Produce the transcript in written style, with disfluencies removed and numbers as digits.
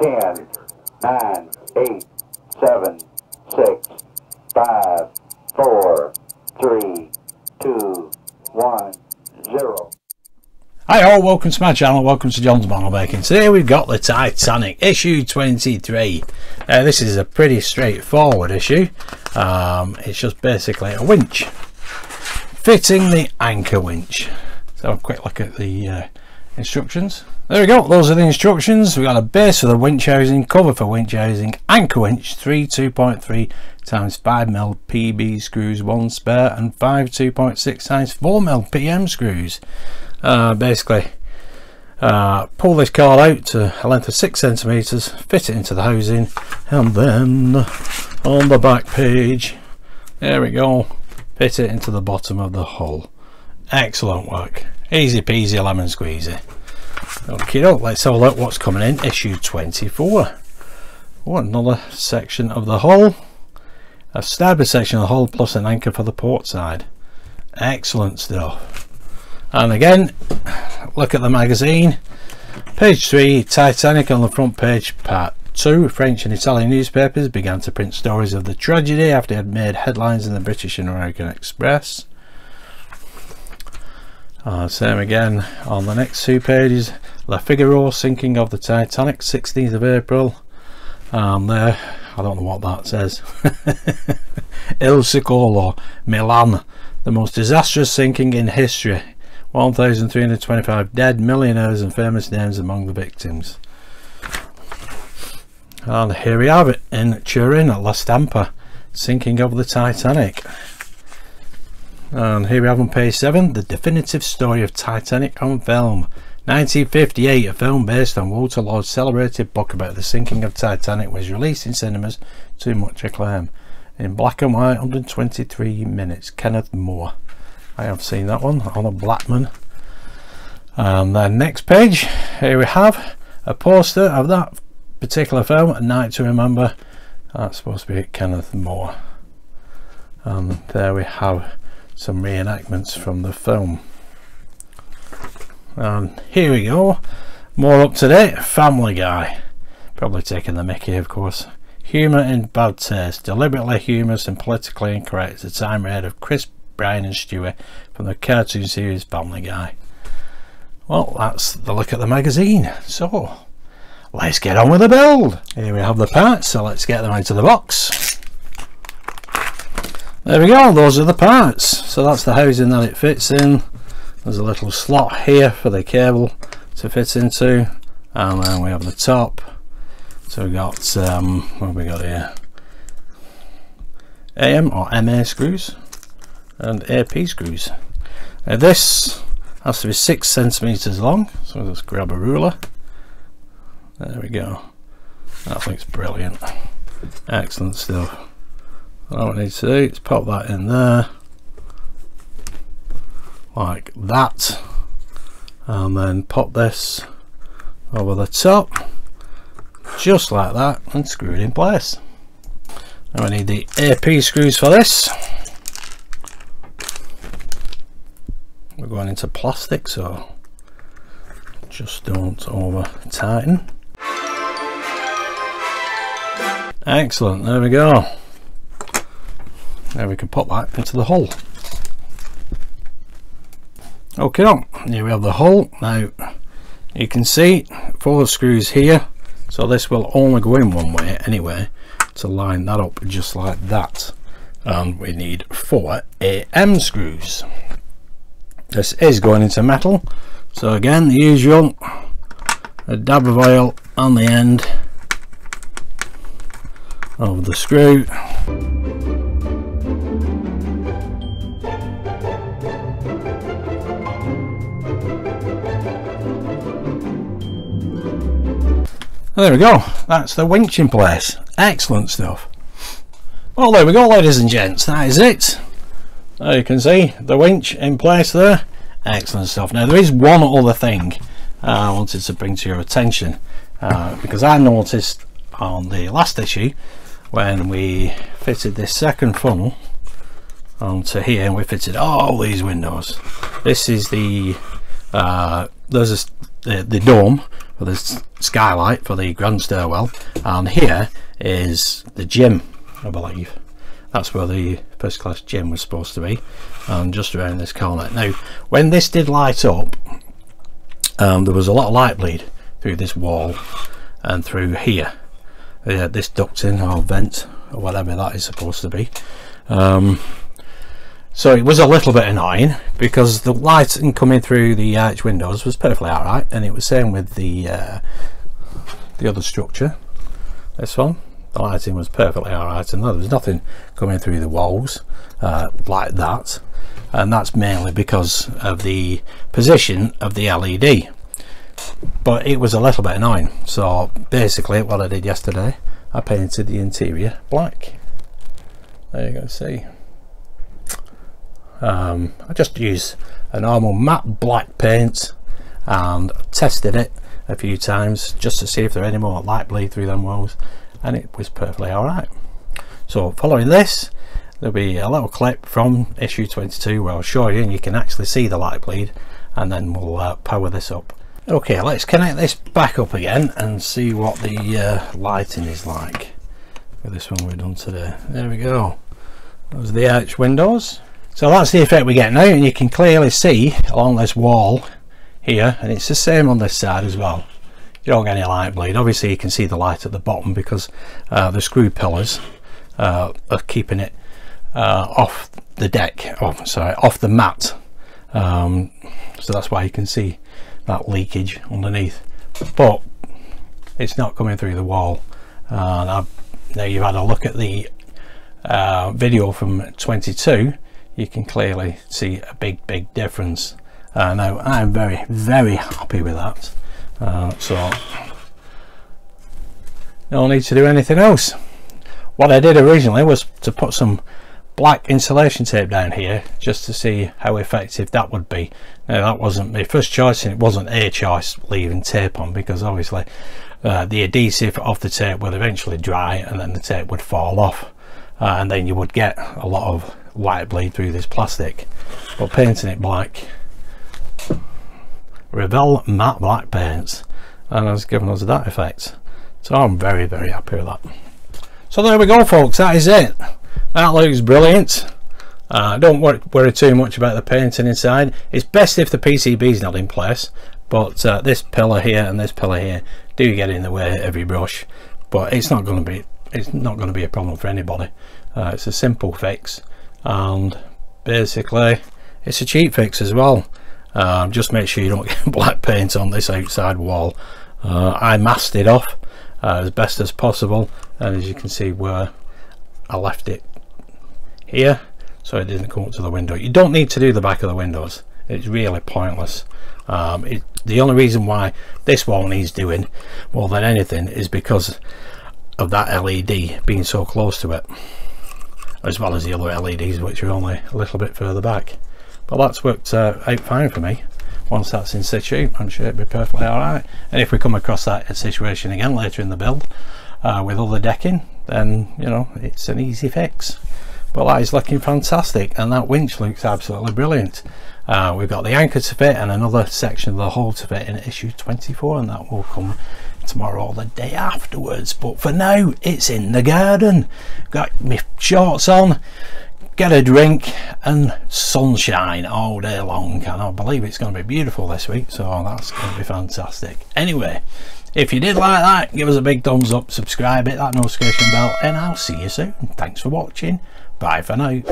10, 9, 8, 7, 6, 5, 4, 3, 2, 1, 0. Hi all, welcome to my channel, welcome to John's Model Making. Today we've got the Titanic, issue 23. This is a pretty straightforward issue. It's just basically a winch. Fitting the anchor winch. So have a quick look at the instructions. There we go, those are the instructions. We've got a base for the winch housing, cover for winch housing, anchor winch, 3 2.3 times 5mm PB screws, 1 spare, and 5 2.6 times 4mm PM screws. Basically pull this cord out to a length of 6 centimeters, fit it into the housing, and then on the back page, there we go, fit it into the bottom of the hull. Excellent work, easy peasy lemon squeezy. Okay, let's have a look what's coming in issue 24. Oh, another section of the hull, a starboard section of the hull plus an anchor for the port side. Excellent stuff. And again, look at the magazine, page 3, Titanic on the front page, part 2. French and Italian newspapers began to print stories of the tragedy after it had made headlines in the British and American Express. Same again on the next 2 pages, La Figaro, sinking of the Titanic, 16th of April. There, I don't know what that says. Il Sicolo, Milan, the most disastrous sinking in history. 1,325 dead, millionaires and famous names among the victims. And here we have it in Turin at La Stampa, sinking of the Titanic. And here we have on page 7, the definitive story of Titanic on film. 1958, a film based on Walter Lord's celebrated book about the sinking of Titanic was released in cinemas to much acclaim. In black and white, 123 minutes. Kenneth More. I have seen that one on a Blackman. And then next page, here we have a poster of that particular film, A Night to Remember. That's supposed to be Kenneth More. And there we have some reenactments from the film. And here we go, more up to date, Family Guy. Probably taking the mickey, of course. Humour in bad taste, deliberately humorous and politically incorrect. It's a time read of Chris, Brian and Stewie from the cartoon series Family Guy. Well, that's the look at the magazine. So let's get on with the build. Here we have the parts, so let's get them out of the box. There we go, those are the parts. So that's the housing that it fits in. There's a little slot here for the cable to fit into, and then we have the top. So we've got what have we got here? AM or MA screws and AP screws. Now this has to be 6 centimeters long, so let's grab a ruler. There we go. That looks brilliant. Excellent stuff. All we need to do is pop that in there like that, and then pop this over the top just like that and screw it in place. Now we need the AP screws for this. We're going into plastic, so just don't over tighten. Excellent, there we go. Now we can pop that into the hull. Okay, here we have the hull. Now you can see 4 screws here, so this will only go in one way anyway, to line that up just like that. And we need 4 AM screws. This is going into metal, so again the usual, a dab of oil on the end of the screw. There we go, that's the winch in place. Excellent stuff. Well, there we go, ladies and gents, that is it. There you can see the winch in place there. Excellent stuff. Now there is one other thing I wanted to bring to your attention, because I noticed on the last issue when we fitted this second funnel onto here and we fitted all these windows. This is the the dome for the skylight for the grand stairwell, and here is the gym, I believe. That's where the first class gym was supposed to be, and just around this corner. Now when this did light up, there was a lot of light bleed through this wall and through here, this ducting or vent or whatever that is supposed to be. So it was a little bit annoying because the lighting coming through the arch windows was perfectly alright, and it was same with the other structure. This one, the lighting was perfectly alright, and there was nothing coming through the walls like that, and that's mainly because of the position of the LED. But it was a little bit annoying, so basically what I did yesterday, I painted the interior black. There you go, see. I just used a normal matte black paint and tested it a few times just to see if there any more light bleed through them walls, and it was perfectly alright. So following this, there'll be a little clip from issue 22 where I'll show you and you can actually see the light bleed, and then we'll power this up. Okay, let's connect this back up again and see what the lighting is like for this one we've done today. There we go. Those are the arch windows. So that's the effect we get now, and you can clearly see along this wall here, and it's the same on this side as well. You don't get any light bleed. Obviously you can see the light at the bottom because the screw pillars are keeping it off the deck, off the mat. So that's why you can see that leakage underneath, but it's not coming through the wall. Now you've had a look at the video from 22, you can clearly see a big difference. Now I'm very happy with that, so no need to do anything else. What I did originally was to put some black insulation tape down here just to see how effective that would be. Now that wasn't my first choice, and it wasn't a choice leaving tape on, because obviously the adhesive of the tape would eventually dry and then the tape would fall off, and then you would get a lot of light bleed through this plastic. But painting it black, Revell matte black paints, and has given us that effect, so I'm very happy with that. So there we go folks, that is it. That looks brilliant. Don't worry too much about the painting inside. It's best if the PCB is not in place, but this pillar here and this pillar here do get in the way of your brush, but it's not going to be a problem for anybody. It's a simple fix, and basically it's a cheap fix as well. Just make sure you don't get black paint on this outside wall. I masked it off as best as possible, and as you can see where I left it here, so it didn't come up to the window. You don't need to do the back of the windows, it's really pointless. The only reason why this wall needs doing more than anything is because of that LED being so close to it, as well as the other LEDs which are only a little bit further back. But that's worked out fine for me. Once that's in situ, I'm sure it'll be perfectly alright. And if we come across that situation again later in the build with other decking, then you know it's an easy fix. But that is looking fantastic, and that winch looks absolutely brilliant. We've got the anchor to fit and another section of the hull to fit in issue 24, and that will come tomorrow or the day afterwards. But for now, it's in the garden. Got my shorts on, get a drink, and sunshine all day long, and I believe it's going to be beautiful this week, so that's going to be fantastic. Anyway, if you did like that, give us a big thumbs up, subscribe, hit that notification bell, and I'll see you soon. Thanks for watching. Bye for now.